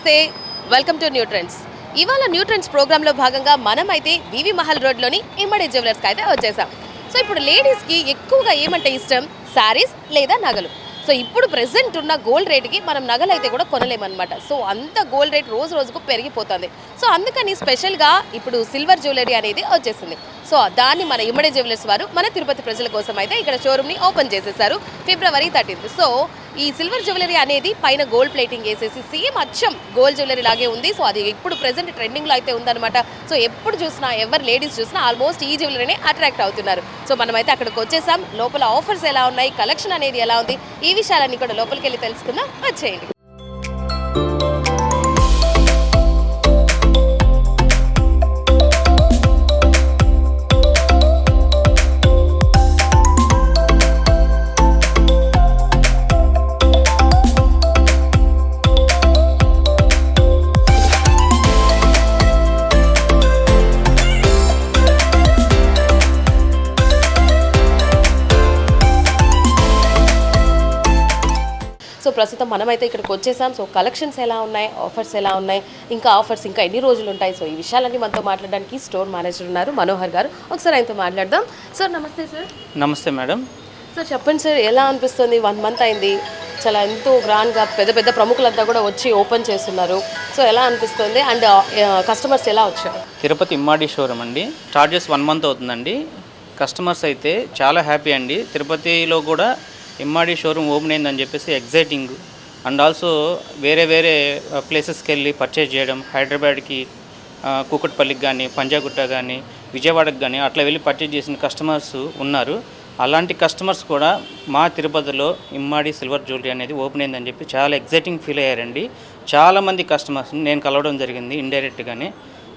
నమస్తే, welcome to new trends. ఇవాళ new trends ప్రోగ్రాంలో భాగంగా మనమైతే వివి మహల్ రోడ్లోని ఇమ్మడి జ్యువెలర్స్కి అయితే వచ్చేసాం. సో ఇప్పుడు లేడీస్కి ఎక్కువగా ఏమంటే ఇష్టం, శారీస్ లేదా నగలు. సో ఇప్పుడు ప్రెసెంట్ ఉన్న గోల్డ్ రేట్కి మనం నగలు అయితే కూడా కొనలేమన్నమాట. సో అంత గోల్డ్ రేట్ రోజు రోజుకు పెరిగిపోతుంది. సో అందుకని స్పెషల్గా ఇప్పుడు సిల్వర్ జ్యువెలరీ అనేది వచ్చేసింది. సో దాన్ని మన ఇమ్మడి జ్యువెలర్స్ వారు మన తిరుపతి ప్రజల కోసం అయితే ఇక్కడ షోరూమ్ని ఓపెన్ చేసేసారు February 13th. సో ఈ సిల్వర్ జ్యువెలరీ అనేది పైన గోల్డ్ ప్లేటింగ్ వేసేసి సేమ్ అచ్చం గోల్డ్ జ్యువెలరీ లాగే ఉంది. సో అది ఇప్పుడు ప్రెసెంట్ ట్రెండింగ్లో అయితే ఉందన్నమాట. సో ఎప్పుడు చూసినా ఎవరు లేడీస్ చూసినా ఆల్మోస్ట్ ఈ జ్యువెలరీనే అట్రాక్ట్ అవుతున్నారు. సో మనమైతే అక్కడికి వచ్చేసాం. లోపల ఆఫర్స్ ఎలా ఉన్నాయి, కలెక్షన్ అనేది ఎలా ఉంది, ఈ విషయాలన్నీ కూడా లోపలికి వెళ్ళి తెలుసుకుందాం. వచ్చేయండి. సో ప్రస్తుతం మనమైతే ఇక్కడికి వచ్చేసాం. సో కలెక్షన్స్ ఎలా ఉన్నాయి, ఆఫర్స్ ఎలా ఉన్నాయి, ఇంకా ఆఫర్స్ ఇంకా ఎన్ని రోజులు ఉంటాయి, సో ఈ విషయాలన్నీ మనతో మాట్లాడడానికి స్టోర్ మేనేజర్ ఉన్నారు మనోహర్ గారు. ఒకసారి ఆయనతో మాట్లాడదాం. సార్ నమస్తే. సార్ నమస్తే మేడం. సార్ చెప్పండి సార్, ఎలా అనిపిస్తుంది? 1 month అయింది, చాలా ఎంతో గ్రాండ్గా పెద్ద పెద్ద ప్రముఖులంతా కూడా వచ్చి ఓపెన్ చేస్తున్నారు. సో ఎలా అనిపిస్తుంది అండ్ కస్టమర్స్ ఎలా వచ్చారు? తిరుపతి ఇమ్మాడి షోరూమ్ అండి. స్టార్ట్ చేసి 1 month అవుతుందండి. కస్టమర్స్ అయితే చాలా హ్యాపీ అండి. తిరుపతిలో కూడా ఇమ్మాడి షోరూమ్ ఓపెన్ అయిందని చెప్పేసి ఎగ్జైటింగ్. అండ్ ఆల్సో వేరే వేరే ప్లేసెస్కి వెళ్ళి పర్చేజ్ చేయడం, హైదరాబాద్కి, కూకట్పల్లికి కానీ, పంజాగుట్ట కానీ, విజయవాడకి కానీ అట్లా వెళ్ళి పర్చేజ్ చేసిన కస్టమర్స్ ఉన్నారు. అలాంటి కస్టమర్స్ కూడా మా తిరుపతిలో ఇమ్మాడి సిల్వర్ జ్యువెలరీ అనేది ఓపెన్ అయిందని చెప్పి చాలా ఎగ్జైటింగ్ ఫీల్ అయ్యారండి. చాలామంది కస్టమర్స్ని నేను కలవడం జరిగింది ఇండైరెక్ట్గానే.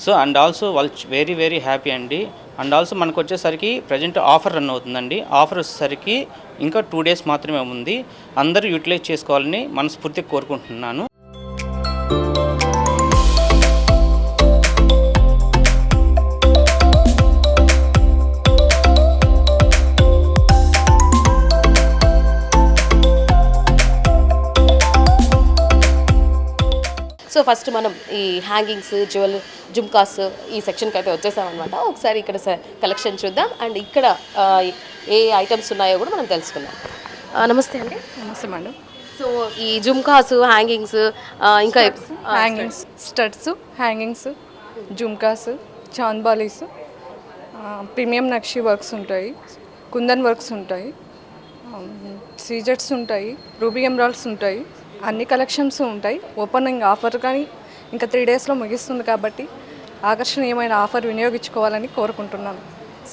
సో అండ్ ఆల్సో వాళ్ళు వెరీ వెరీ హ్యాపీ అండి. అండ్ ఆల్సో మనకు వచ్చేసరికి ప్రజెంట్ ఆఫర్ రన్ అవుతుందండి. ఆఫర్ వచ్చేసరికి ఇంకా 2 days మాత్రమే ఉంది. అందరూ యూటిలైజ్ చేసుకోవాలని మనస్ఫూర్తిగా కోరుకుంటున్నాను. సో ఫస్ట్ మనం ఈ హ్యాంగింగ్స్, జుమ్కాస్ ఈ సెక్షన్కి అయితే వచ్చేసామన్నమాట. ఒకసారి ఇక్కడ కలెక్షన్ చూద్దాం అండ్ ఇక్కడ ఏ ఐటమ్స్ ఉన్నాయో కూడా మనం తెలుసుకుందాం. నమస్తే అండి. నమస్తే మేడం. సో ఈ జుమ్కాస్, హ్యాంగింగ్స్, ఇంకా hangings, studs, hangings, jhumkas, chandbalis, premium nakshi works ఉంటాయి, కుందన్ వర్క్స్ ఉంటాయి, సీజెట్స్ ఉంటాయి, రూబీ ఎమరాల్డ్స్ ఉంటాయి, అన్ని కలెక్షన్స్ ఉంటాయి. ఓపెనింగ్ ఆఫర్ కానీ ఇంకా 3 daysలో ముగిస్తుంది కాబట్టి ఆకర్షణీయమైన ఆఫర్ వినియోగించుకోవాలని కోరుకుంటున్నాను.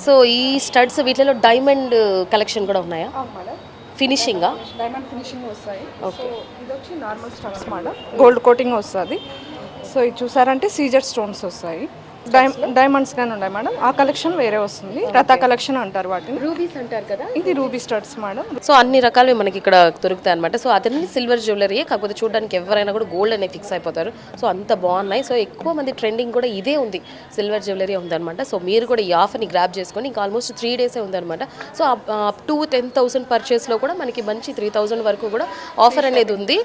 సో ఈ స్టడ్స్ వీటిలో డైమండ్ కలెక్షన్ కూడా ఉన్నాయా? ఫినిషింగా డైమండ్ ఫినిషింగ్ వస్తాయి. ఓకే, ఇది వచ్చి నార్మల్ స్టడ్స్ మాట, గోల్డ్ కోటింగ్ వస్తుంది. సో ఇది చూసారంటే సీజెడ్ స్టోన్స్ వస్తాయి, డైమండ్స్ కానీ ఉన్నాయి మేడం. ఆ కలెక్షన్ వేరే వస్తుంది, రథ కలెక్షన్ అంటారు వాటిని. రూబీస్ అంటారు కదా, ఇది రూబీ స్టడ్స్ మేడం. సో అన్ని రకాలు మనకి ఇక్కడ దొరుకుతాయి అనమాట. సో అతన్ని సిల్వర్ జ్యువెలరీ, కాకపోతే చూడడానికి ఎవరైనా కూడా గోల్డ్ అనే ఫిక్స్ అయిపోతారు. సో అంత బాగున్నాయి. సో ఎక్కువ మంది ట్రెండింగ్ కూడా ఇదే ఉంది, సిల్వర్ జ్యువెలరీ ఉందన్నమాట. సో మీరు కూడా ఈ ఆఫర్ని గ్రాప్ చేసుకొని ఇంకా ఆల్మోస్ట్ 3 days ఉందన్నమాట. సో అప్ టు 10,000 పర్చేస్లో కూడా మనకి మంచి 3,000 వరకు కూడా ఆఫర్ అనేది ఉంది.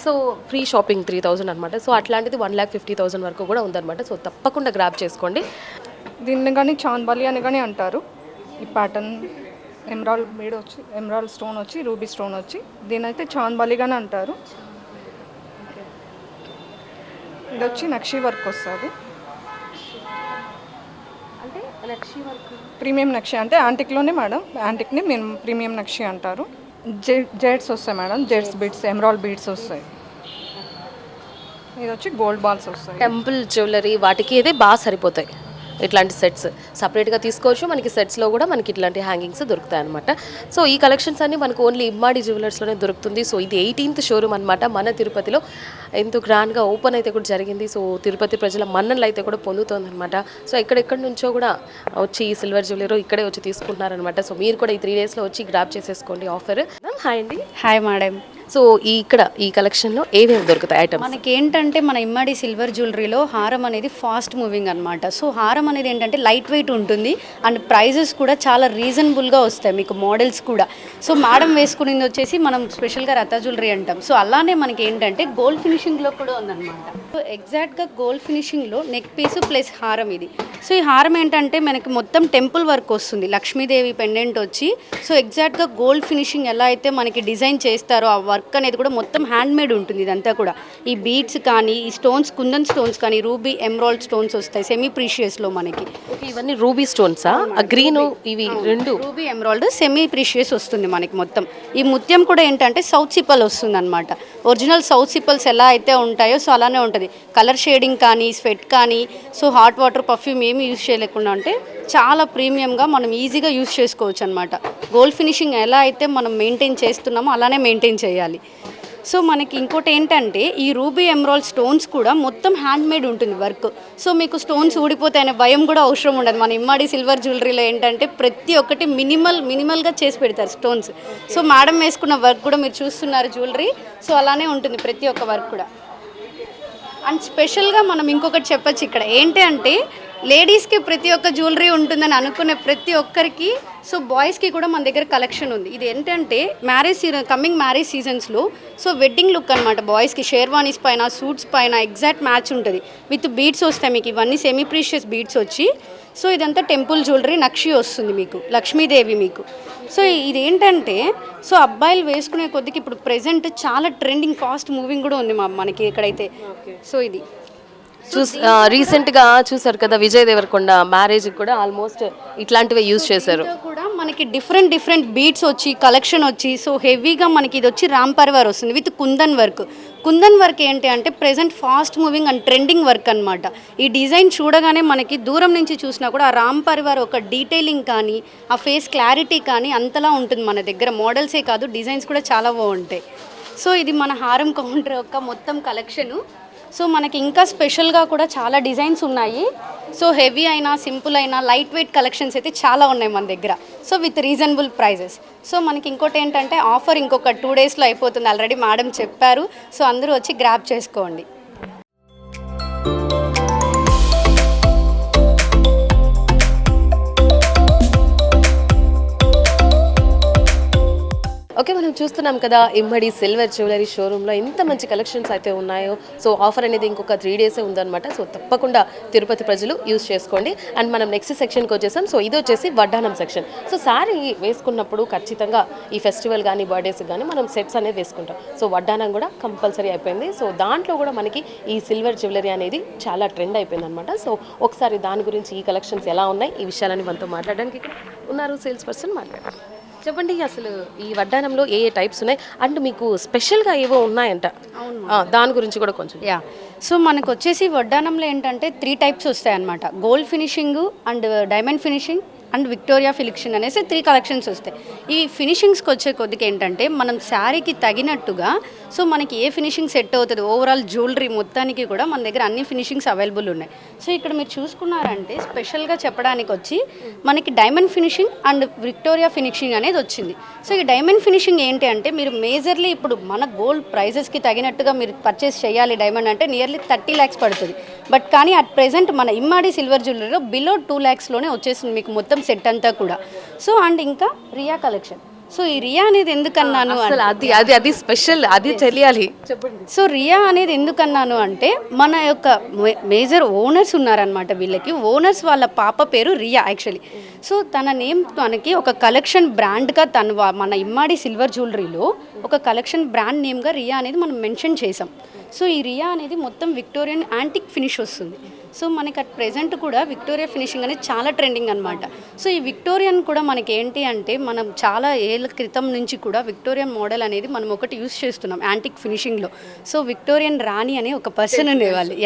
సో ఫ్రీ షాపింగ్ 3,000 అనమాట. సో అట్లాంటిది 1,50,000 వరకు కూడా ఉందన్నమాట. సో తప్పకుండా గ్రాప్ చేసుకోండి. దీన్ని కానీ చాంద్బాలి అని కానీ అంటారు. ఈ ప్యాటర్న్ ఎమరాల్డ్ బీడ్ వచ్చి, ఎమరాల్డ్ స్టోన్ వచ్చి, రూబీ స్టోన్ వచ్చి, దీని అయితే చాంద్బాలిగానే అంటారు. ఇది వచ్చి నక్షి వర్క్ వస్తుంది. అంటే నక్షి వర్క్, ప్రీమియం నక్షి అంటే యాంటిక్లోనే మేడం, యాంటిక్ని మేము ప్రీమియం నక్షి అంటారు. జెడ్స్ వస్తాయి madam, zeds beads, emerald beads వస్తాయి. ఇది వచ్చి గోల్డ్ బాల్స్ వస్తాయి. టెంపుల్ జ్యువెలరీ వాటికి అయితే బాగా సరిపోతాయి ఇట్లాంటి సెట్స్. సపరేట్గా తీసుకోవచ్చు, మనకి సెట్స్లో కూడా మనకి ఇట్లాంటి హ్యాంగింగ్స్ దొరుకుతాయి అనమాట. సో ఈ కలెక్షన్స్ అన్ని మనకు ఓన్లీ ఇమ్మాడి జ్యువెలర్స్లోనే దొరుకుతుంది. సో ఇది 18th షోరూమ్ అనమాట మన తిరుపతిలో. ఎంతో గ్రాండ్గా ఓపెన్ అయితే కూడా జరిగింది. సో తిరుపతి ప్రజల మన్ననలు అయితే కూడా పొందుతుంది అనమాట. సో ఎక్కడెక్కడి నుంచో కూడా వచ్చి ఈ సిల్వర్ జ్యువెలరీ ఇక్కడే వచ్చి తీసుకుంటున్నారనమాట. సో మీరు కూడా ఈ 3 daysలో వచ్చి గ్రాప్ చేసేసుకోండి ఆఫర్. హాయ్ అండి. Hi madam. సో ఇక్కడ ఈ కలెక్షన్లో ఏమేమి దొరుకుతాయి ఐటమ్స్? మనకి ఏంటంటే మన ఇమ్మడి సిల్వర్ జ్యువెలరీలో హారం అనేది ఫాస్ట్ మూవింగ్ అనమాట. సో హారం అనేది ఏంటంటే లైట్ వెయిట్ ఉంటుంది అండ్ ప్రైజెస్ కూడా చాలా రీజనబుల్గా వస్తాయి మీకు, మోడల్స్ కూడా. సో మేడం వేసుకునేది వచ్చేసి మనం స్పెషల్గా రథ జ్యువెలరీ అంటాం. సో అలానే మనకి ఏంటంటే గోల్డ్ ఫినిషింగ్లో కూడా ఉందన్నమాట. సో ఎగ్జాక్ట్గా గోల్డ్ ఫినిషింగ్లో నెక్ పీసు ప్లస్ హారం ఇది. సో ఈ హారం ఏంటంటే మనకి మొత్తం టెంపుల్ వర్క్ వస్తుంది, లక్ష్మీదేవి పెండెంట్ వచ్చి. సో ఎగ్జాక్ట్గా గోల్డ్ ఫినిషింగ్ ఎలా అయితే మనకి డిజైన్ చేస్తారో ఆ వర్క్ అనేది కూడా మొత్తం హ్యాండ్ మేడ్ ఉంటుంది ఇదంతా కూడా. ఈ బీడ్స్ కానీ, ఈ స్టోన్స్, కుందన్ స్టోన్స్ కానీ, రూబీ ఎమరాల్డ్ స్టోన్స్ వస్తాయి సెమీ ప్రీషియస్లో మనకి. ఇవన్నీ రూబీ స్టోన్సా? గ్రీన్ ఇవి రెండు రూబీ ఎమరాల్డ్ సెమీ ప్రీషియస్ వస్తుంది మనకి మొత్తం. ఈ ముత్యం కూడా ఏంటంటే సౌత్ సిపల్ వస్తుంది అనమాట. ఒరిజినల్ సౌత్ సిపల్స్ ఎలా అయితే ఉంటాయో సో అలానే ఉంటుంది. కలర్ షేడింగ్ కానీ, స్వెట్ కానీ, సో హాట్ వాటర్ పర్ఫ్యూమ్ ఏమి యూజ్ చేయలేకుండా అంటే చాలా ప్రీమియంగా మనం ఈజీగా యూజ్ చేసుకోవచ్చు అనమాట. గోల్డ్ ఫినిషింగ్ ఎలా అయితే మనం మెయింటైన్ చేస్తున్నామో అలానే మెయింటైన్ చేయాలి. సో మనకి ఇంకోటి ఏంటంటే ఈ రూబీ ఎమరాల్డ్ స్టోన్స్ కూడా మొత్తం హ్యాండ్ మేడ్ ఉంటుంది వర్క్. సో మీకు స్టోన్స్ ఊడిపోతాయనే భయం కూడా అవసరం ఉండదు. మన ఇమ్మడి సిల్వర్ జ్యువెలరీలో ఏంటంటే ప్రతి ఒక్కటి మినిమల్గా చేసి పెడతారు స్టోన్స్. సో మేడం వేసుకున్న వర్క్ కూడా మీరు చూస్తున్నారు జ్యువెలరీ. సో అలానే ఉంటుంది ప్రతి ఒక్క వర్క్ కూడా. అండ్ స్పెషల్గా మనం ఇంకొకటి చెప్పచ్చు ఇక్కడ ఏంటి అంటే లేడీస్కి ప్రతి ఒక్క జ్యువెలరీ ఉంటుందని అనుకునే ప్రతి ఒక్కరికి సో బాయ్స్కి కూడా మన దగ్గర కలెక్షన్ ఉంది. ఇది ఏంటంటే కమింగ్ మ్యారేజ్ సీజన్స్లో సో వెడ్డింగ్ లుక్ అనమాట. బాయ్స్కి షేర్వానీస్ పైన, సూట్స్ పైన ఎగ్జాక్ట్ మ్యాచ్ ఉంటుంది. విత్ బీడ్స్ వస్తాయి మీకు, ఇవన్నీ సెమీ ప్రీషియస్ బీడ్స్ వచ్చి. సో ఇదంతా టెంపుల్ జ్యువెలరీ, నక్షి వస్తుంది మీకు, లక్ష్మీదేవి మీకు. సో ఇదేంటంటే సో అబ్బాయిలు వేసుకునే కొద్దికి ఇప్పుడు ప్రెజెంట్ చాలా ట్రెండింగ్, ఫాస్ట్ మూవింగ్ కూడా ఉంది మనకి ఇక్కడైతే. సో ఇది రీసెంట్గా చూసారు కదా విజయ్ దేవరకొండ మ్యారేజ్కి కూడా ఆల్మోస్ట్ ఇట్లాంటివే యూజ్ చేశారు. కూడా మనకి డిఫరెంట్ బీడ్స్ వచ్చి కలెక్షన్ వచ్చి సో హెవీగా మనకి ఇది వచ్చి రామ్ పరివార్ వస్తుంది with kundan work. Kundan work ఏంటి అంటే present fast moving and trending work అనమాట. ఈ డిజైన్ చూడగానే మనకి దూరం నుంచి చూసినా కూడా ఆ రామ్ పరివార్ ఒక డీటెయిలింగ్ కానీ, ఆ ఫేస్ క్లారిటీ కానీ అంతలా ఉంటుంది మన దగ్గర. మోడల్సే కాదు డిజైన్స్ కూడా చాలా బాగుంటాయి. సో ఇది మన హారం కౌంటర్ యొక్క మొత్తం కలెక్షను. సో మనకి ఇంకా స్పెషల్గా కూడా చాలా డిజైన్స్ ఉన్నాయి. సో హెవీ అయినా, సింపుల్ అయినా, లైట్ వెయిట్ కలెక్షన్స్ అయితే చాలా ఉన్నాయి మన దగ్గర. So with reasonable prices. So మనకి ఇంకోటి ఏంటంటే ఆఫర్ ఇంకొక 2 డేస్లో అయిపోతుంది, ఆల్రెడీ మేడం చెప్పారు. సో అందరూ వచ్చి గ్రాబ్ చేసుకోండి. ఓకే, మనం చూస్తున్నాం కదా ఇమ్మడి సిల్వర్ జ్యువెలరీ షోరూంలో ఎంత మంచి కలెక్షన్స్ అయితే ఉన్నాయో. సో ఆఫర్ అనేది ఇంకొక 3 డేసే ఉందన్నమాట. సో తప్పకుండా తిరుపతి ప్రజలు యూజ్ చేసుకోండి. అండ్ మనం నెక్స్ట్ సెక్షన్కి వచ్చేసాం. సో ఇది వచ్చేసి వడ్డానం సెక్షన్. సో శారీ వేసుకున్నప్పుడు ఖచ్చితంగా ఈ ఫెస్టివల్ కానీ, బర్త్డేస్ కానీ మనం సెట్స్ అనేది వేసుకుంటాం. సో వడ్డానం కూడా కంపల్సరీ అయిపోయింది. సో దాంట్లో కూడా మనకి ఈ సిల్వర్ జ్యువెలరీ అనేది చాలా ట్రెండ్ అయిపోయింది అనమాట. సో ఒకసారి దాని గురించి, ఈ కలెక్షన్స్ ఎలా ఉన్నాయి, ఈ విషయాలని మనతో మాట్లాడడానికి ఉన్నారు సేల్స్ పర్సన్. మాట్లాడారు, చెప్పండి అసలు ఈ వడ్డానంలో ఏ టైప్స్ ఉన్నాయి అండ్ మీకు స్పెషల్గా ఏవో ఉన్నాయంట, దాని గురించి కూడా కొంచెం. సో మనకు వచ్చేసి వడ్డానంలో ఏంటంటే 3 టైప్స్ వస్తాయి అన్నమాట. Gold finishing and diamond finishing and Victoria finishing అనేసి 3 కలెక్షన్స్ వస్తాయి. ఈ ఫినిషింగ్స్కి వచ్చే కొద్దికి ఏంటంటే మనం శారీకి తగినట్టుగా సో మనకి ఏ ఫినిషింగ్ సెట్ అవుతుంది, ఓవరాల్ జ్యువెలరీ మొత్తానికి కూడా మన దగ్గర అన్ని ఫినిషింగ్స్ అవైలబుల్ ఉన్నాయి. సో ఇక్కడ మీరు చూసుకున్నారంటే స్పెషల్గా చెప్పడానికి వచ్చి మనకి diamond finishing and Victoria finishing అనేది వచ్చింది. సో ఈ డైమండ్ ఫినిషింగ్ ఏంటి అంటే మీరు మేజర్లీ ఇప్పుడు మన గోల్డ్ ప్రైజెస్కి తగినట్టుగా మీరు పర్చేస్ చేయాలి డైమండ్ అంటే నియర్లీ 30 lakhs పడుతుంది. బట్ కానీ అట్ ప్రెజెంట్ మన ఇమ్మాడి సిల్వర్ జ్యువెలరీలో బిలో 2 lakhsలోనే వచ్చేసింది మీకు మొత్తం సెట్ అంతా కూడా. సో అండ్ ఇంకా రియా కలెక్షన్. సో ఈ రియా అనేది ఎందుకన్నాను అది అది అది స్పెషల్, అది తెలియాలి, చెప్పండి. సో రియా అనేది ఎందుకన్నాను అంటే మన యొక్క మేజర్ ఓనర్స్ ఉన్నారనమాట. వీళ్ళకి ఓనర్స్ వాళ్ళ పాప పేరు రియా యాక్చువల్లీ. సో తన నేమ్ మనకి ఒక కలెక్షన్ బ్రాండ్గా మన ఇమ్మాడి సిల్వర్ జ్యువెలరీలో ఒక కలెక్షన్ బ్రాండ్ నేమ్గా రియా అనేది మనం మెన్షన్ చేసాం. సో ఈ రియా అనేది మొత్తం విక్టోరియన్ యాంటిక్ ఫినిష్ వస్తుంది. సో మనకి అట్ ప్రెజెంట్ కూడా విక్టోరియా ఫినిషింగ్ అనేది చాలా ట్రెండింగ్ అనమాట. సో ఈ విక్టోరియన్ కూడా మనకి ఏంటి అంటే మనం చాలా ఏళ్ళ క్రితం నుంచి కూడా విక్టోరియన్ మోడల్ అనేది మనం ఒకటి యూస్ చేస్తున్నాం యాంటిక్ ఫినిషింగ్లో. సో విక్టోరియన్ రాణి అనే ఒక పర్సన్ ఉండేవాళ్ళు.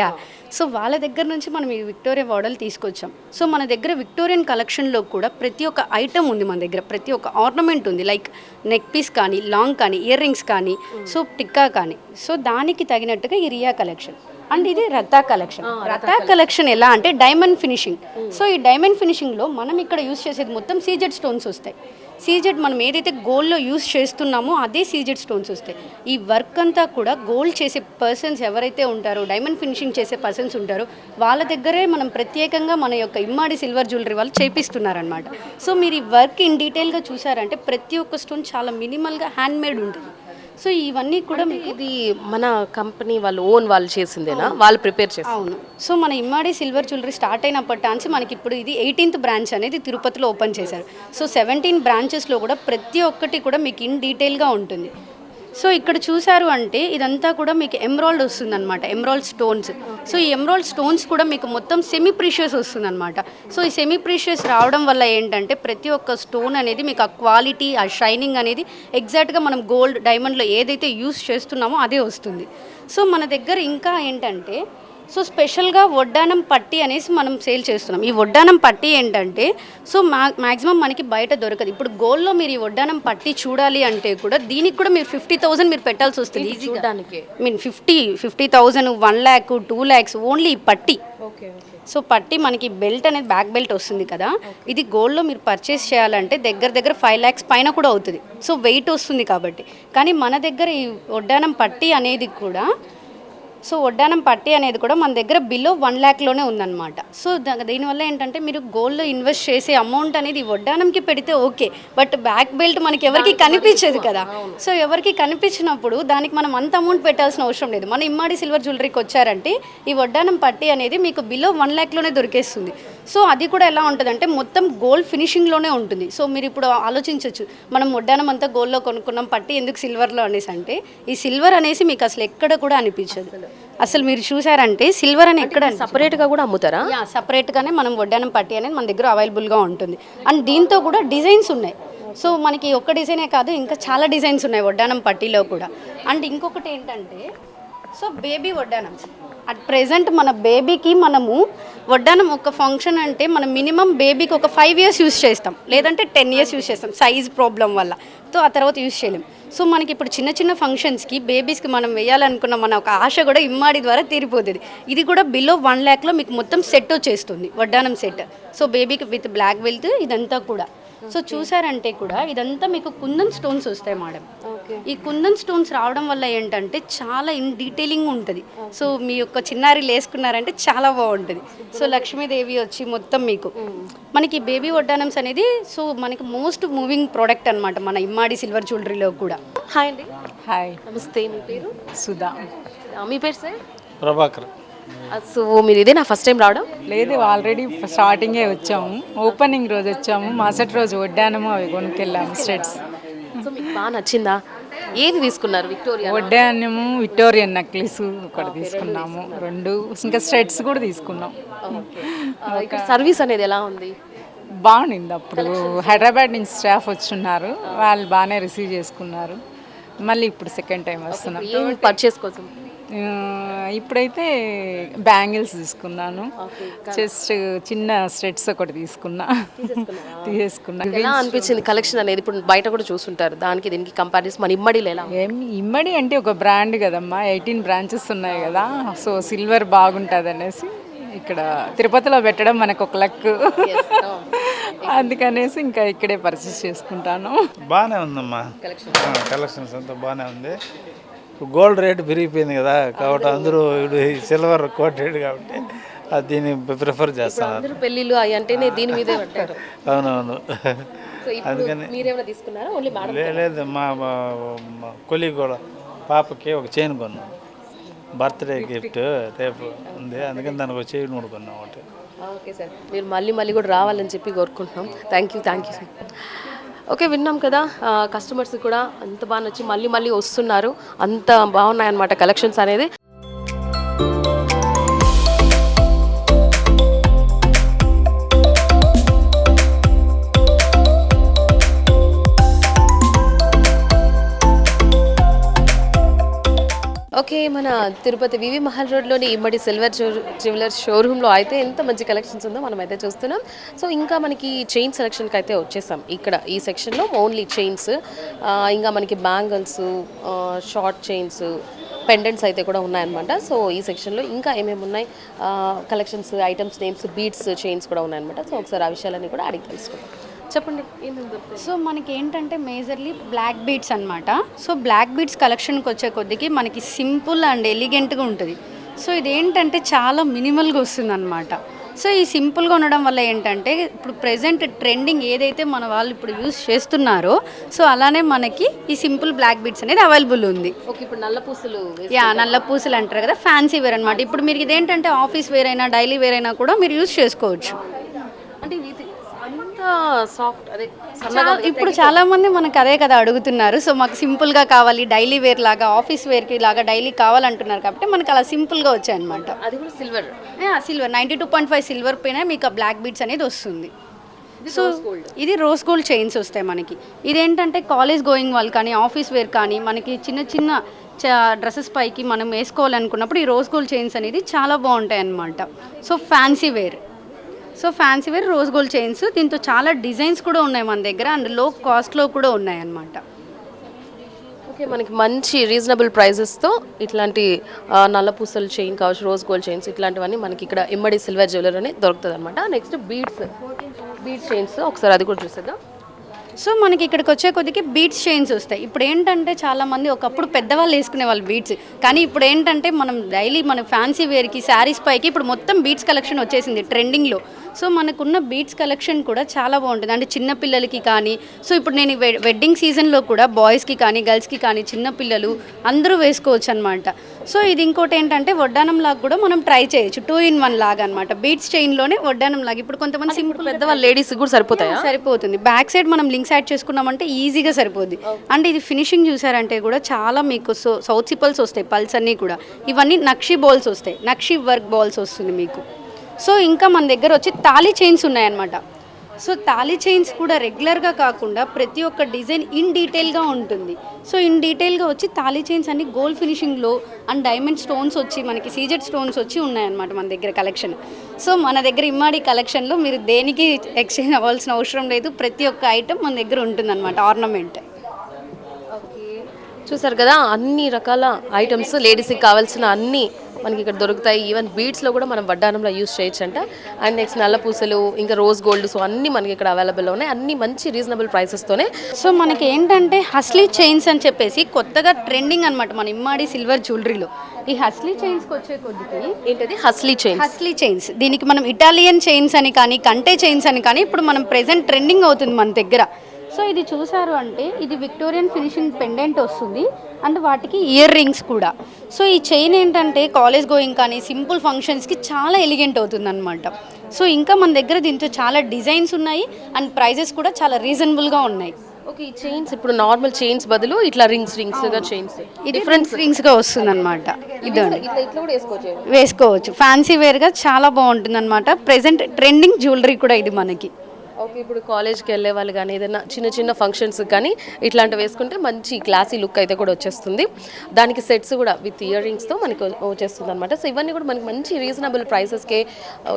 సో వాళ్ళ దగ్గర నుంచి మనం ఈ విక్టోరియా మోడల్ తీసుకొచ్చాం. సో మన దగ్గర విక్టోరియన్ కలెక్షన్లో కూడా ప్రతి ఒక్క ఐటమ్ ఉంది మన దగ్గర, ప్రతి ఒక్క ఆర్నమెంట్ ఉంది. లైక్ నెక్ పీస్ కానీ, లాంగ్ కానీ, ఇయర్ రింగ్స్ కానీ, సో టిక్కా కానీ. సో దానికి తగినట్టుగా ఈ రియా కలెక్షన్. అండ్ ఇది రతా కలెక్షన్. రతా కలెక్షన్ ఎలా అంటే డైమండ్ ఫినిషింగ్. సో ఈ డైమండ్ ఫినిషింగ్లో మనం ఇక్కడ యూస్ చేసేది మొత్తం సీజెడ్ స్టోన్స్ వస్తాయి. సీజెడ్ మనం ఏదైతే గోల్డ్లో యూస్ చేస్తున్నామో అదే సీజెడ్ స్టోన్స్ వస్తాయి. ఈ వర్క్ అంతా కూడా గోల్డ్ చేసే పర్సన్స్ ఎవరైతే ఉంటారో, డైమండ్ ఫినిషింగ్ చేసే పర్సన్స్ ఉంటారో వాళ్ళ దగ్గరే మనం ప్రత్యేకంగా మన యొక్క ఇమ్మాడి సిల్వర్ జ్యువెలరీ వాళ్ళు చేపిస్తున్నారనమాట. సో మీరు ఈ వర్క్ ఇన్ డీటెయిల్గా చూసారంటే ప్రతి ఒక్క స్టోన్ చాలా మినిమల్గా హ్యాండ్మేడ్ ఉంటుంది. సో ఇవన్నీ కూడా ఇది మన కంపెనీ వాళ్ళు చేసిందేనా, వాళ్ళు ప్రిపేర్ చేసి? అవును. సో మన ఇమ్మాడి సిల్వర్ జ్యువెలరీ స్టార్ట్ అయినప్పటి నుంచి మనకి ఇప్పుడు ఇది 18th బ్రాంచ్ అనేది తిరుపతిలో ఓపెన్ చేశారు. సో 17 బ్రాంచెస్లో కూడా ప్రతి ఒక్కటి కూడా మీకు ఇన్ డీటెయిల్గా ఉంటుంది. సో ఇక్కడ చూసారు అంటే ఇదంతా కూడా మీకు ఎమరాల్డ్ వస్తుందన్నమాట, ఎమరాల్డ్ స్టోన్స్. సో ఈ ఎమరాల్డ్ స్టోన్స్ కూడా మీకు మొత్తం సెమీ ప్రీషియస్ వస్తుందన్నమాట. సో ఈ సెమీ ప్రీషియస్ రావడం వల్ల ఏంటంటే ప్రతి ఒక్క స్టోన్ అనేది మీకు ఆ క్వాలిటీ, ఆ షైనింగ్ అనేది ఎగ్జాక్ట్గా మనం గోల్డ్ డైమండ్లో ఏదైతే యూస్ చేస్తున్నామో అదే వస్తుంది. సో మన దగ్గర ఇంకా ఏంటంటే సో స్పెషల్గా వడ్డానం పట్టి అనేసి మనం సేల్ చేస్తున్నాం. ఈ వడ్డానం పట్టి ఏంటంటే సో మ్యాక్సిమం మనకి బయట దొరకదు. ఇప్పుడు గోల్డ్లో మీరు ఈ వడ్డానం పట్టి చూడాలి అంటే కూడా దీనికి కూడా మీరు 50,000 మీరు పెట్టాల్సి వస్తుంది ఈజీగా. మీన్ 50,000, 1 lakh, 2 lakhs ఓన్లీ ఈ పట్టి. సో పట్టి మనకి బెల్ట్ అనేది బ్యాక్ బెల్ట్ వస్తుంది కదా, ఇది గోల్డ్లో మీరు పర్చేస్ చేయాలంటే దగ్గర 5 lakhs పైన కూడా అవుతుంది. సో వెయిట్ వస్తుంది కాబట్టి. కానీ మన దగ్గర ఈ వడ్డానం పట్టి అనేది కూడా మన దగ్గర బిలో 1 lakhలోనే ఉందన్నమాట. సో దీనివల్ల ఏంటంటే మీరు గోల్డ్లో ఇన్వెస్ట్ చేసే అమౌంట్ అనేది వడ్డానంకి పెడితే ఓకే, బట్ బ్యాక్ బెల్ట్ మనకి ఎవరికి కనిపించదు కదా. సో ఎవరికి కనిపించినప్పుడు దానికి మనం అంత అమౌంట్ పెట్టాల్సిన అవసరం లేదు. మన ఇమ్మాడి సిల్వర్ జ్యువెలరీకి వచ్చారంటే ఈ వడ్డానం పట్టి అనేది మీకు బిలో 1 lakhలోనే దొరికేస్తుంది. సో అది కూడా ఎలా ఉంటుందంటే మొత్తం గోల్డ్ ఫినిషింగ్లోనే ఉంటుంది. సో మీరు ఇప్పుడు ఆలోచించవచ్చు, మనం వడ్డానం అంతా గోల్డ్లో కొనుక్కున్నాం, పట్టి ఎందుకు సిల్వర్లో అనేసి అంటే ఈ సిల్వర్ అనేసి మీకు అసలు ఎక్కడ కూడా అనిపించదు. అసలు మీరు చూసారంటే సిల్వర్ అని ఎక్కడ సపరేట్గా కూడా అమ్ముతారా? సపరేట్గానే మనం వడ్డానం పట్టి అనేది మన దగ్గర అవైలబుల్గా ఉంటుంది. అండ్ దీంతో కూడా డిజైన్స్ ఉన్నాయి. సో మనకి ఒక్క డిజైనే కాదు, ఇంకా చాలా డిజైన్స్ ఉన్నాయి వడ్డానం పట్టీలో కూడా. అండ్ ఇంకొకటి ఏంటంటే సో బేబీ వడ్డానం. అట్ ప్రెజెంట్ మన బేబీకి మనము వడ్డానం ఒక ఫంక్షన్ అంటే మనం మినిమం బేబీకి ఒక 5 years యూస్ చేస్తాం, లేదంటే 10 years యూస్ చేస్తాం సైజ్ ప్రాబ్లం వల్ల. సో ఆ తర్వాత యూస్ చేయలేం. సో మనకి ఇప్పుడు చిన్న ఫంక్షన్స్కి బేబీస్కి మనం వేయాలనుకున్న మన ఒక ఆశ కూడా ఇమ్మాడి ద్వారా తీరిపోతుంది. ఇది కూడా బిలో 1 lakhలో మీకు మొత్తం సెట్ వచ్చేస్తుంది, వడ్డానం సెట్. సో బేబీకి విత్ బ్లాక్ బెల్ట్ ఇదంతా కూడా. సో చూసారంటే కూడా ఇదంతా మీకు కుందన్ స్టోన్స్ వస్తాయి మేడం. ఈ కుందన్ స్టోన్స్ రావడం వల్ల ఏంటంటే చాలా ఇన్ డీటెయిలింగ్ ఉంటుంది. సో మీ యొక్క చిన్నారి లేసుకున్నారంటే చాలా బాగుంటుంది. సో లక్ష్మీదేవి వచ్చి మొత్తం మీకు మనకి బేబీ వడ్డానమ్స్ అనేది సో మనకి మోస్ట్ మూవింగ్ ప్రోడక్ట్ అనమాట మన ఇమ్మాడి సిల్వర్ జ్యువెలరీలో కూడా. హాయ్ అండి. హాయ్, నమస్తే. మీ పేరు? సుధా. మీ పేరు సార్? ప్రభాకర్. సో మీరు ఇదే నా ఫస్ట్ టైం రావడం? లేదు, ఆల్రెడీ స్టార్టింగే వచ్చాము, ఓపెనింగ్ రోజు వచ్చాము, మరుసటి రోజు వడ్డానము అవి కొనుక్కెళ్ళాము స్టెట్స్. సో మీకు బాగా నచ్చిందా? ఏది తీసుకున్నారు? విక్టోరియా వడ్డానము, విక్టోరియన్ నెక్లెస్ ఒకటి తీసుకున్నాము, 2 ఇంకా స్టెట్స్ కూడా తీసుకున్నాం. ఇక్కడ సర్వీస్ అనేది ఎలా ఉంది? బాగుంది. అప్పుడు హైదరాబాద్ నుంచి స్టాఫ్ వచ్చున్నారు, వాళ్ళు బాగానే రిసీవ్ చేసుకున్నారు. మళ్ళీ ఇప్పుడు సెకండ్ టైం వస్తున్నాం. ఏం పర్చేస్ కోసం? ఇప్పుడైతే బ్యాంగిల్స్ తీసుకున్నాను, జస్ట్ చిన్న స్టెట్స్ ఒకటి తీసేసుకున్నా. ఎలా అనిపించింది కలెక్షన్ అనేది? ఇప్పుడు బయట కూడా చూస్తుంటారు, దానికి దీనికి కంపారిజన్ మన ఇమ్మడిలో ఎలా? ఇమ్మడి అంటే ఒక బ్రాండ్ కదమ్మా, 18 బ్రాంచెస్ ఉన్నాయి కదా. సో సిల్వర్ బాగుంటుంది అనేసి ఇక్కడ తిరుపతిలో పెట్టడం మనకు ఒక లక్. అందుకనేసి ఇంకా ఇక్కడే పర్చేస్ చేసుకుంటాను. బాగానే ఉందమ్మా, కలెక్షన్స్ అంతా బాగానే ఉంది. గోల్డ్ రేట్ పెరిగిపోయింది కదా, కాబట్టి అందరూ ఇప్పుడు సిల్వర్ కోటెడ్ కాబట్టి అది దీన్ని ప్రిఫర్ చేస్తున్నారు. అందరూ పెళ్ళిళ్ళు అవి అంటేనే దీని మీదే పట్టారు. అవునవును. అందుకని మీరేమైనా తీసుకున్నారా? Only madam? లేదు, మా కొలీగ్ కూడా పాపకి ఒక చైన్ కొన్నాం, బర్త్డే గిఫ్ట్ రేపు ఉంది, అందుకని దానికి ఒక చైన్ కూడా కొన్నాం ఒకటి. ఓకే సార్, మీరు మళ్ళీ కూడా రావాలని చెప్పి కోరుకుంటున్నాం. Thank you sir. ఓకే, విన్నాం కదా, కస్టమర్స్ కూడా అంత బాగా నచ్చి మళ్ళీ వస్తున్నారు, అంత బాగున్నాయన్నమాట కలెక్షన్స్ అనేది. ఓకే, మన తిరుపతి వివి మహల్ రోడ్లోని ఇమ్మడి సిల్వర్ జ్యువెలర్స్ షోరూంలో అయితే ఎంత మంచి కలెక్షన్స్ ఉందో మనం అయితే చూస్తున్నాం. సో ఇంకా మనకి చైన్ సెలెక్షన్కి అయితే వచ్చేసాం. ఇక్కడ ఈ సెక్షన్లో ఓన్లీ చైన్స్, ఇంకా మనకి బ్యాంగిల్స్, షార్ట్ చైన్స్, పెండెంట్స్ అయితే కూడా ఉన్నాయన్నమాట. సో ఈ సెక్షన్లో ఇంకా ఏమేమి ఉన్నాయి, collections, items names, beads, chains కూడా ఉన్నాయన్నమాట. సో ఒకసారి ఆ విషయాలన్నీ కూడా అడిగి తెలుసుకుందాం. చెప్పండి ఏమేమి దొరుకుతాయి? సో మనకి ఏంటంటే మేజర్లీ బ్లాక్ బీడ్స్ అనమాట. సో బ్లాక్ బీడ్స్ కలెక్షన్కి వచ్చే కొద్దికి మనకి సింపుల్ అండ్ ఎలిగెంట్గా ఉంటుంది. సో ఇదేంటంటే చాలా మినిమల్గా వస్తుంది అనమాట. సో ఈ సింపుల్గా ఉండడం వల్ల ఏంటంటే ఇప్పుడు ప్రెజెంట్ ట్రెండింగ్ ఏదైతే మన వాళ్ళు ఇప్పుడు యూస్ చేస్తున్నారో సో అలానే మనకి ఈ సింపుల్ బ్లాక్ బీడ్స్ అనేది అవైలబుల్ ఉంది. ఓకే, ఇప్పుడు నల్ల పూసలు నల్ల పూసలు అంటారు కదా, ఫ్యాన్సీ వేర్ అనమాట. ఇప్పుడు మీరు ఇదేంటంటే ఆఫీస్ వేర్ అయినా డైలీ వేర్ అయినా కూడా మీరు యూస్ చేసుకోవచ్చు. అంటే ఇది అంత సాఫ్ట్, అదే సన్నగా ఇప్పుడు చాలా మంది మనకు అదే కదా అడుగుతున్నారు. సో మాకు సింపుల్గా కావాలి, డైలీ వేర్ లాగా, ఆఫీస్ వేర్కి లాగా డైలీ కావాలంటున్నారు కాబట్టి మనకు అలా సింపుల్గా వచ్చాయన్నమాట. అది కూడా సిల్వర్. సిల్వర్ 92.5 సిల్వర్ పైన మీకు ఆ బ్లాక్ బీడ్స్ అనేది వస్తుంది. సో ఇది రోజ్ గోల్డ్ చైన్స్ వస్తాయి మనకి. ఇదేంటంటే కాలేజ్ గోయింగ్ వాళ్ళు కానీ ఆఫీస్ వేర్ కానీ మనకి చిన్న చిన్న డ్రెస్సెస్ పైకి మనం వేసుకోవాలనుకున్నప్పుడు ఈ రోజ్ గోల్డ్ చైన్స్ అనేది చాలా బాగుంటాయి అన్నమాట. So fancy wear rose gold chains, దీంతో చాలా డిజైన్స్ కూడా ఉన్నాయి మన దగ్గర అండ్ లో కాస్ట్లో కూడా ఉన్నాయి అన్నమాట. ఓకే, మనకి మంచి రీజనబుల్ ప్రైజెస్తో ఇట్లాంటి నల్ల పూసల చైన్ కావచ్చు, రోజ్ గోల్డ్ చైన్స్, ఇట్లాంటివన్నీ మనకి ఇక్కడ ఇమ్మడి సిల్వర్ జ్యువెలరీ దొరుకుతుంది అనమాట. నెక్స్ట్ బీడ్స్ చైన్స్, ఒకసారి అది కూడా చూసేద్దాం. సో మనకి ఇక్కడికి వచ్చే కొద్దికి బీడ్స్ చైన్స్ వస్తాయి. ఇప్పుడు ఏంటంటే చాలామంది ఒకప్పుడు పెద్దవాళ్ళు వేసుకునే వాళ్ళు బీడ్స్, కానీ ఇప్పుడు ఏంటంటే మనం డైలీ మన ఫ్యాన్సీ వేర్కి శారీస్ పైకి ఇప్పుడు మొత్తం బీడ్స్ కలెక్షన్ వచ్చేసింది ట్రెండింగ్లో. సో మనకున్న బీడ్స్ కలెక్షన్ కూడా చాలా బాగుంటుంది. అంటే చిన్నపిల్లలకి కానీ, సో ఇప్పుడు నేను వెడ్డింగ్ సీజన్లో కూడా బాయ్స్కి కానీ గర్ల్స్కి కానీ చిన్నపిల్లలు అందరూ వేసుకోవచ్చు అనమాట. సో ఇది ఇంకోటి ఏంటంటే వడ్డానం లాగా కూడా మనం ట్రై చేయొచ్చు, 2-in-1 లాగా అనమాట. బీడ్స్ చైన్లోనే వడ్డానం లాగా. ఇప్పుడు కొంతమంది సింపుల్ పెద్దవాళ్ళు లేడీస్కి కూడా సరిపోతుంది. బ్యాక్ సైడ్ మనం లింక్స్ యాడ్ చేసుకున్నామంటే ఈజీగా సరిపోద్ది. అంటే ఇది ఫినిషింగ్ చూసారంటే కూడా చాలా మీకు సౌత్ సిపల్స్ వస్తాయి, పల్స్ అన్నీ కూడా. ఇవన్నీ నక్షి బాల్స్ వస్తాయి, నక్షి వర్క్ బాల్స్ వస్తుంది మీకు. సో ఇంకా మన దగ్గర వచ్చి తాళీ చైన్స్ ఉన్నాయన్నమాట. సో తాళీ చైన్స్ కూడా రెగ్యులర్గా కాకుండా ప్రతి ఒక్క డిజైన్ ఇన్ డీటెయిల్గా ఉంటుంది. సో ఇన్ డీటెయిల్గా వచ్చి తాళీ చైన్స్ అన్ని గోల్డ్ ఫినిషింగ్లో అండ్ డైమండ్ స్టోన్స్ వచ్చి మనకి సీజెడ్ స్టోన్స్ వచ్చి ఉన్నాయన్నమాట మన దగ్గర కలెక్షన్. సో మన దగ్గర ఇమ్మాడి కలెక్షన్లో మీరు దేనికి ఎక్స్చేంజ్ అవ్వాల్సిన అవసరం లేదు. ప్రతి ఒక్క ఐటమ్ మన దగ్గర ఉంటుందన్నమాట, ఆర్నమెంట్. చూసారు కదా, అన్ని రకాల ఐటమ్స్ లేడీస్కి కావాల్సిన అన్నీ మనకి ఇక్కడ దొరుకుతాయి. ఈవెన్ బీడ్స్లో కూడా మనం వడ్డానంలో యూస్ చేయొచ్చు అంట. అండ్ నెక్స్ట్ నల్ల పూసలు, ఇంకా రోజ్ గోల్డ్, సో అన్నీ మనకి ఇక్కడ అవైలబుల్లో ఉన్నాయి. అన్నీ మంచి రీజనబుల్ ప్రైసెస్తోనే. సో మనకి ఏంటంటే హస్లీ చైన్స్ అని చెప్పేసి కొత్తగా ట్రెండింగ్ అనమాట మన ఇమ్మాడి సిల్వర్ జ్యువెలరీలో. ఈ హస్లీ చైన్స్కి వచ్చే కొద్దికి ఏంటది హస్లీ చైన్స్, దీనికి మనం ఇటాలియన్ చైన్స్ అని కానీ కంటే చైన్స్ అని కానీ ఇప్పుడు మనం ప్రెజెంట్ ట్రెండింగ్ అవుతుంది మన దగ్గర. సో ఇది చూసారు అంటే ఇది విక్టోరియన్ ఫినిషింగ్ పెండెంట్ వస్తుంది అండ్ వాటికి ఇయర్ రింగ్స్ కూడా. సో ఈ చైన్ ఏంటంటే కాలేజ్ గోయింగ్ కానీ సింపుల్ ఫంక్షన్స్కి చాలా ఎలిగెంట్ అవుతుంది అనమాట. సో ఇంకా మన దగ్గర దీంతో చాలా డిజైన్స్ ఉన్నాయి అండ్ ప్రైజెస్ కూడా చాలా రీజనబుల్గా ఉన్నాయి. ఓకే, ఈ చైన్స్ ఇప్పుడు నార్మల్ చైన్స్ బదులు ఇట్లా రింగ్స్గా చైన్స్ డిఫరెంట్ రింగ్స్గా వస్తుంది అనమాట. ఇట్లా కూడా వేసుకోవచ్చు, ఫ్యాన్సీ వేర్గా చాలా బాగుంటుంది అనమాట. ప్రెజెంట్ ట్రెండింగ్ జ్యువెలరీ కూడా ఇది మనకి. ఓకే, ఇప్పుడు కాలేజ్కి వెళ్ళే వాళ్ళు కానీ ఏదైనా చిన్న చిన్న ఫంక్షన్స్ కానీ ఇట్లాంటివి వేసుకుంటే మంచి క్లాసీ లుక్ అయితే కూడా వచ్చేస్తుంది. దానికి సెట్స్ కూడా విత్ ఇయర్ రింగ్స్తో మనకి వచ్చేస్తుంది అనమాట. సో ఇవన్నీ కూడా మనకి మంచి రీజనబుల్ ప్రైసెస్కే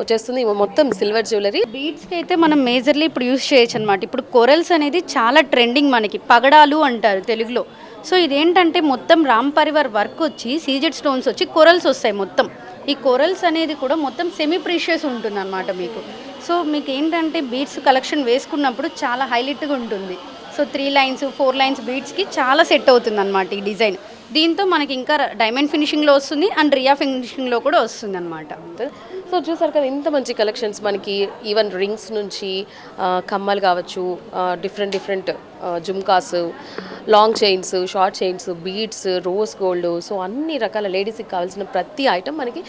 వచ్చేస్తుంది. మొత్తం సిల్వర్ జ్యువెలరీ. బీడ్స్కి అయితే మనం మేజర్లీ ఇప్పుడు యూస్ చేయొచ్చు అనమాట. ఇప్పుడు కొరల్స్ అనేది చాలా ట్రెండింగ్, మనకి పగడాలు అంటారు తెలుగులో. సో ఇదేంటంటే మొత్తం రామ్ పరివార్ వర్క్ వచ్చి సీజెడ్ స్టోన్స్ వచ్చి కొరల్స్ వస్తాయి మొత్తం. ఈ కొరల్స్ అనేది కూడా మొత్తం సెమీ ప్రీషియస్ ఉంటుంది అన్నమాట మీకు. సో మీకు ఏంటంటే బీడ్స్ కలెక్షన్ వేసుకున్నప్పుడు చాలా హైలైట్గా ఉంటుంది. సో 3 లైన్స్ 4 లైన్స్ బీడ్స్కి చాలా సెట్ అవుతుంది అన్నమాట ఈ డిజైన్. దీంతో మనకి ఇంకా డైమండ్ ఫినిషింగ్లో వస్తుంది అండ్ రియా ఫినిషింగ్లో కూడా వస్తుంది అనమాట. సో చూసారు కదా, ఇంత మంచి కలెక్షన్స్ మనకి ఈవెన్ రింగ్స్ నుంచి కమ్మలు కావచ్చు, different jhumkas, long chains, short chains, beads, rose gold, so అన్ని రకాల లేడీస్కి కావాల్సిన ప్రతి ఐటమ్ మనకి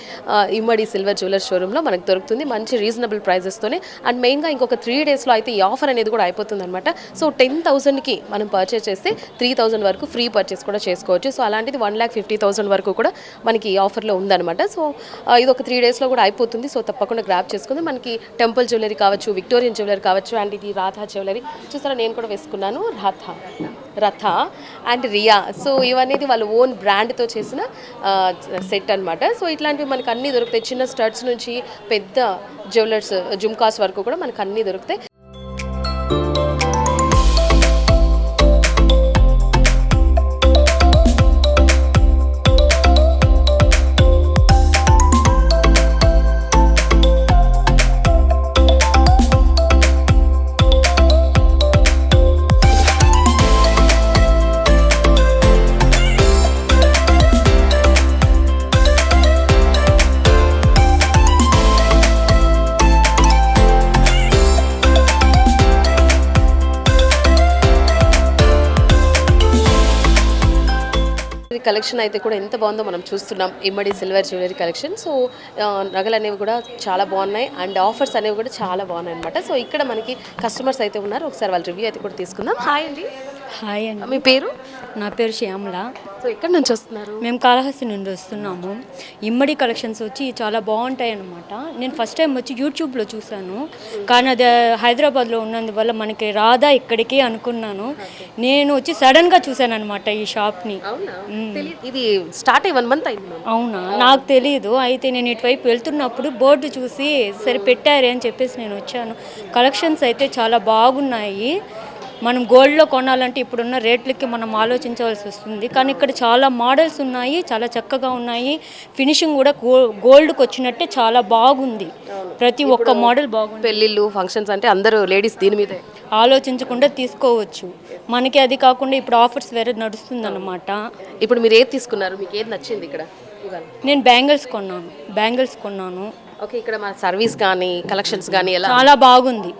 ఇమ్మడి సిల్వర్ జ్యువెలర్ షోరూంలో మనకు దొరుకుతుంది మంచి రీజనబుల్ ప్రైజెస్తోనే. అండ్ మెయిన్గా ఇంకొక 3 డేస్లో అయితే ఈ ఆఫర్ అనేది కూడా అయిపోతుంది అనమాట. సో 10,000కి మనం పర్చేస్ చేస్తే 3,000 వరకు ఫ్రీ పర్చేస్ కూడా చేసుకోవచ్చు. సో అలాంటిది 1,50,000 వరకు కూడా మనకి ఈ ఆఫర్లో ఉందన్నమాట. సో ఇది ఒక 3 డేస్లో కూడా అయిపోతుంది. సో తప్పకుండా గ్రాప్ చేసుకుంది. మనకి టెంపుల్ జ్యువెలరీ కావచ్చు, విక్టోరియన్ జ్యువెలరీ కావచ్చు, అండ్ ఇది రాధా జ్యువెలరీ చూసారా, నేను కూడా వేసుకున్నాను రథ అండ్ రియా. సో ఇవన్నీ వాళ్ళ ఓన్ బ్రాండ్తో చేసిన సెట్ అనమాట. సో ఇట్లాంటివి మనకు అన్నీ దొరుకుతాయి. చిన్న స్టడ్స్ నుంచి పెద్ద జ్యువెలర్స్ జుమ్కాస్ వరకు కూడా మనకు అన్నీ దొరుకుతాయి. కలెక్షన్ అయితే కూడా ఎంత బాగుందో మనం చూస్తున్నాం. ఇమ్మడి సిల్వర్ జ్యువెలరీ కలెక్షన్. సో నగలు అనేవి కూడా చాలా బాగున్నాయి అండ్ ఆఫర్స్ అనేవి కూడా చాలా బాగున్నాయి అనమాట. సో ఇక్కడ మనకి కస్టమర్స్ అయితే ఉన్నారు, ఒకసారి వాళ్ళ రివ్యూ అయితే కూడా తీసుకుందాం. హాయ్ అండి. హాయ్ అండి, మీ పేరు? నా పేరు శ్యామల. సో ఎక్కడి నుంచి వస్తున్నారు? మేము కాళహస్తి నుండి వస్తున్నాము. ఇమ్మడి కలెక్షన్స్ వచ్చి చాలా బాగుంటాయి అన్నమాట. నేను ఫస్ట్ టైం వచ్చి యూట్యూబ్లో చూశాను, కానీ అది హైదరాబాద్లో ఉన్నందువల్ల మనకి రాదా ఇక్కడికి అనుకున్నాను. నేను వచ్చి సడన్గా చూశాను అనమాట ఈ షాప్ని. ఇది స్టార్ట్ అయ్యి 1 month అయింది. అవునా, నాకు తెలియదు. అయితే నేను ఇటువైపు వెళ్తున్నప్పుడు బోర్డు చూసి సరే పెట్టారే అని చెప్పేసి నేను వచ్చాను. కలెక్షన్స్ అయితే చాలా బాగున్నాయి. మనం గోల్డ్లో కొనాలంటే ఇప్పుడున్న రేట్లకి మనం ఆలోచించవలసి వస్తుంది, కానీ ఇక్కడ చాలా మోడల్స్ ఉన్నాయి, చాలా చక్కగా ఉన్నాయి. ఫినిషింగ్ కూడా గోల్డ్కి వచ్చినట్టే చాలా బాగుంది. ప్రతి ఒక్క మోడల్ బాగుంది. పెళ్ళిళ్ళు ఫంక్షన్స్ అంటే అందరూ లేడీస్ దీని మీదే ఆలోచించకుండా తీసుకోవచ్చు. మనకి అది కాకుండా ఇప్పుడు ఆఫర్స్ వేరే నడుస్తుందన్నమాట. ఇప్పుడు మీరు ఏది తీసుకున్నారు? మీకు ఏది నచ్చింది ఇక్కడ? నేను బ్యాంగిల్స్ కొన్నాను. ఓకే, ఇక్కడ మన సర్వీస్ కానీ కలెక్షన్స్ కానీ ఎలా? చాలా బాగుంది.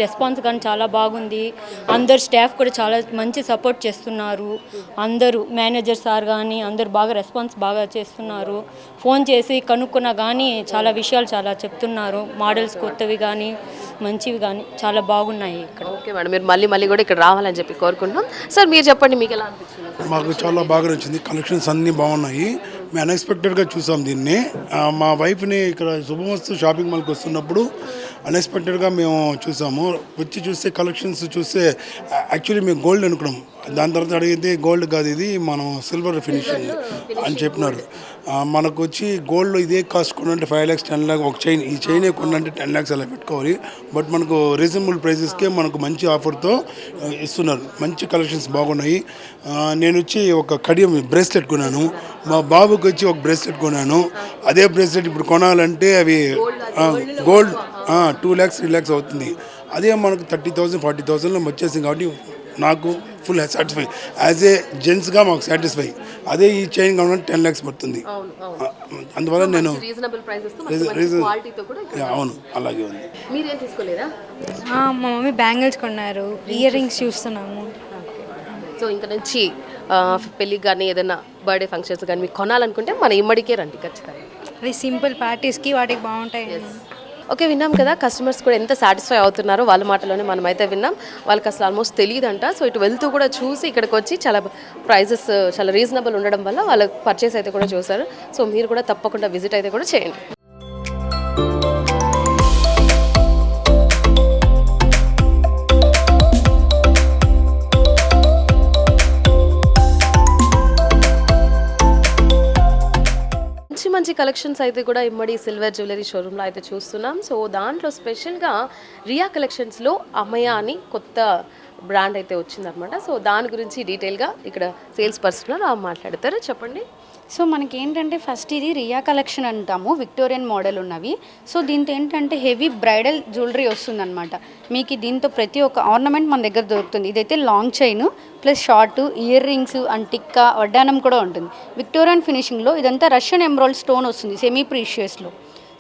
రెస్పాన్స్ కానీ చాలా బాగుంది. అందరు స్టాఫ్ కూడా చాలా మంచి సపోర్ట్ చేస్తున్నారు. అందరూ మేనేజర్ సార్ కానీ అందరూ బాగా రెస్పాన్స్ బాగా చేస్తున్నారు. ఫోన్ చేసి కనుక్కున్నా కానీ చాలా విషయాలు చాలా చెప్తున్నారు. మోడల్స్ కొత్తవి కానీ మంచివి కానీ చాలా బాగున్నాయి ఇక్కడ. ఓకే మేడం, మీరు మళ్ళీ కూడా ఇక్కడ రావాలని చెప్పి కోరుకుంటున్నాం. సార్ మీరు చెప్పండి, మీకు ఎలా అనిపించింది? మాకు చాలా బాగా నచ్చింది. కలెక్షన్స్ అన్నీ బాగున్నాయి. మేము అన్ఎక్స్పెక్టెడ్గా చూసాం దీన్ని. మా వైఫ్ని ఇక్కడ శుభమస్తు షాపింగ్ మాల్కి వస్తున్నప్పుడు అన్ఎక్స్పెక్టెడ్గా మేము చూసాము. వచ్చి చూస్తే కలెక్షన్స్ చూస్తే యాక్చువల్లీ మేము గోల్డ్ అనుకున్నాం. దాని తర్వాత అడిగితే గోల్డ్ కాదు, ఇది మనం సిల్వర్ ఫినిషింగ్ అని చెప్పినారు. మనకు వచ్చి గోల్డ్లో ఇదే కాస్ట్ కొనంటే 5 lakhs 10 lakhs ఒక చైన్, ఈ చైనే కొనంటే 10 lakhs అలా పెట్టుకోవాలి. బట్ మనకు రీజనబుల్ ప్రైజెస్కే మనకు మంచి ఆఫర్తో ఇస్తున్నారు. మంచి కలెక్షన్స్ బాగున్నాయి. నేను వచ్చి ఒక కడియం బ్రేస్లెట్ కొన్నాను. మా బాబుకి వచ్చి ఒక బ్రేస్లెట్ కొన్నాను. అదే బ్రేస్లెట్ ఇప్పుడు కొనాలంటే అవి గోల్డ్ 2 lakhs 3 lakhs అవుతుంది. అదే మనకు 30,000 40,000లో వచ్చేసింది. కాబట్టి నాకు ఫుల్ సాటిస్ఫై, యాజ్ ఏ జెంట్స్గా మాకు సాటిస్ఫై. అదే ఈ చైన్ కావాలంటే 10 lakhs పడుతుంది. అందువల్ల నేను అవును అలాగే ఉంది. మీరేం తీసుకోలేదా? మా మమ్మీ బ్యాంగిల్స్ కొన్నారు, ఇయర్ రింగ్స్ చూస్తున్నాము. సో ఇంకా నుంచి పెళ్ళికి కానీ ఏదైనా బర్త్డే ఫంక్షన్స్ కానీ మీకు కొనాలనుకుంటే మన ఇమ్మడికే రండి ఖచ్చితంగా. అవి సింపుల్ పార్టీస్కి వాటికి బాగుంటాయి. ఓకే, విన్నాం కదా కస్టమర్స్ కూడా ఎంత సాటిస్ఫై అవుతున్నారో వాళ్ళ మాటలోనే మనమైతే విన్నాం. వాళ్ళకి అసలు ఆల్మోస్ట్ తెలియదంట. సో ఇటు వెళ్తూ కూడా చూసి ఇక్కడికి వచ్చి చాలా ప్రైజెస్ చాలా రీజనబుల్ ఉండడం వల్ల వాళ్ళకి పర్చేస్ అయితే కూడా చూసారు. సో మీరు కూడా తప్పకుండా విజిట్ అయితే కూడా చేయండి. మంచి కలెక్షన్స్ అయితే కూడా ఇమ్మడి సిల్వర్ జ్యువెలరీ షోరూంలో అయితే చూస్తున్నాం. సో దాంట్లో స్పెషల్గా రియా కలెక్షన్స్లో అమ్మయ్య అని కొత్త బ్రాండ్ అయితే వచ్చిందనమాట. సో దాని గురించి డీటెయిల్గా ఇక్కడ సేల్స్ పర్సన్ మాట్లాడతారు. చెప్పండి. సో మనకి ఏంటంటే ఫస్ట్ ఇది రియా కలెక్షన్ అంటాము, విక్టోరియన్ మోడల్ ఉన్నవి. సో దీంతో ఏంటంటే హెవీ బ్రైడల్ జ్యువెలరీ వస్తుందన్నమాట. మీకు దీంతో ప్రతి ఒక్క ఆర్నమెంట్ మన దగ్గర దొరుకుతుంది. ఇదైతే long chain plus short, ear rings and tikka, వడ్డానం కూడా ఉంటుంది. విక్టోరియన్ ఫినిషింగ్లో ఇదంతా రష్యన్ ఎమరాల్డ్ స్టోన్ వస్తుంది, సెమీ ప్రీషియస్లో.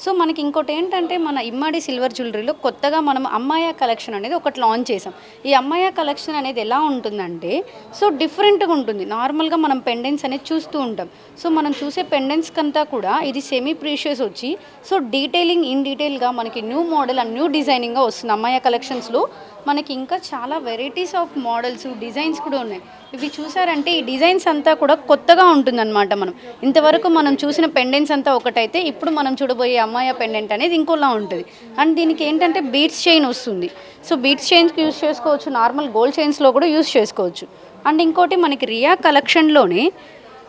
సో మనకి ఇంకోటి ఏంటంటే మన ఇమ్మడి సిల్వర్ జ్యువెలరీలో కొత్తగా మనం అమ్మాయ కలెక్షన్ అనేది ఒకటి లాంచ్ చేసాం. ఈ అమ్మాయ కలెక్షన్ అనేది ఎలా ఉంటుందంటే సో డిఫరెంట్గా ఉంటుంది. నార్మల్గా మనం పెండెంట్స్ అనేది చూస్తూ ఉంటాం. సో మనం చూసే పెండెంట్స్ కంతా కూడా ఇది సెమీ ప్రీషియస్ వచ్చి సో డీటెయిలింగ్ ఇన్ డీటెయిల్గా మనకి న్యూ మోడల్ అండ్ న్యూ డిజైనింగ్గా వస్తుంది. అమ్మాయ కలెక్షన్స్లో మనకి ఇంకా చాలా వెరైటీస్ ఆఫ్ మోడల్స్ డిజైన్స్ కూడా ఉన్నాయి. ఇవి చూసారంటే ఈ డిజైన్స్ అంతా కూడా కొత్తగా ఉంటుందన్నమాట. మనం ఇంతవరకు మనం చూసిన పెండెంట్స్ అంతా ఒకటైతే ఇప్పుడు మనం చూడబోయే అమ్మాయి పెండెంట్ అనేది ఇంకోలా ఉంటుంది. అండ్ దీనికి ఏంటంటే బీట్స్ చైన్ వస్తుంది. సో బీట్స్ చైన్స్కి యూస్ చేసుకోవచ్చు, నార్మల్ గోల్డ్ చైన్స్లో కూడా యూస్ చేసుకోవచ్చు. అండ్ ఇంకోటి మనకి రియా కలెక్షన్లోనే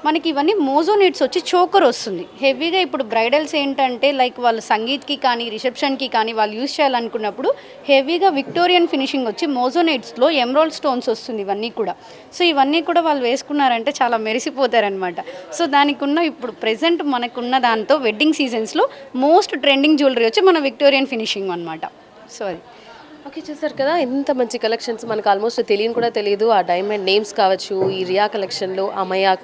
మనకి ఇవన్నీ మోజోనైట్స్ వచ్చి చోకర్ వస్తుంది హెవీగా. ఇప్పుడు బ్రైడల్స్ ఏంటంటే లైక్ వాళ్ళు సంగీత్కి కానీ రిసెప్షన్కి కానీ వాళ్ళు యూజ్ చేయాలనుకున్నప్పుడు హెవీగా విక్టోరియన్ ఫినిషింగ్ వచ్చి మోజోనైట్స్లో ఎమరాల్డ్ స్టోన్స్ వస్తుంది ఇవన్నీ కూడా. సో ఇవన్నీ కూడా వాళ్ళు వేసుకున్నారంటే చాలా మెరిసిపోతారనమాట. సో దానికి ఉన్న ఇప్పుడు ప్రెజెంట్ మనకున్న దాంతో వెడ్డింగ్ సీజన్స్లో మోస్ట్ ట్రెండింగ్ జ్యువెలరీ వచ్చి మన విక్టోరియన్ ఫినిషింగ్ అనమాట. సో అది ఓకే, చూసారు కదా ఎంత మంచి కలెక్షన్స్. మనకు ఆల్మోస్ట్ తెలియని కూడా తెలియదు ఆ డైమండ్ నేమ్స్ కావచ్చు. ఈ రియా కలెక్షన్లో అమయ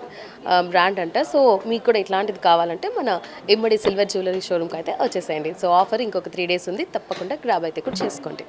బ్రాండ్ అంట. సో మీకు కూడా ఇట్లాంటిది కావాలంటే మన ఇమ్మడి సిల్వర్ జ్యువెలరీ షోరూమ్కి అయితే వచ్చేసేయండి. సో ఆఫర్ ఇంకొక 3 days ఉంది, తప్పకుండా గ్రాబ్ అయితే కూడా చేసుకోండి.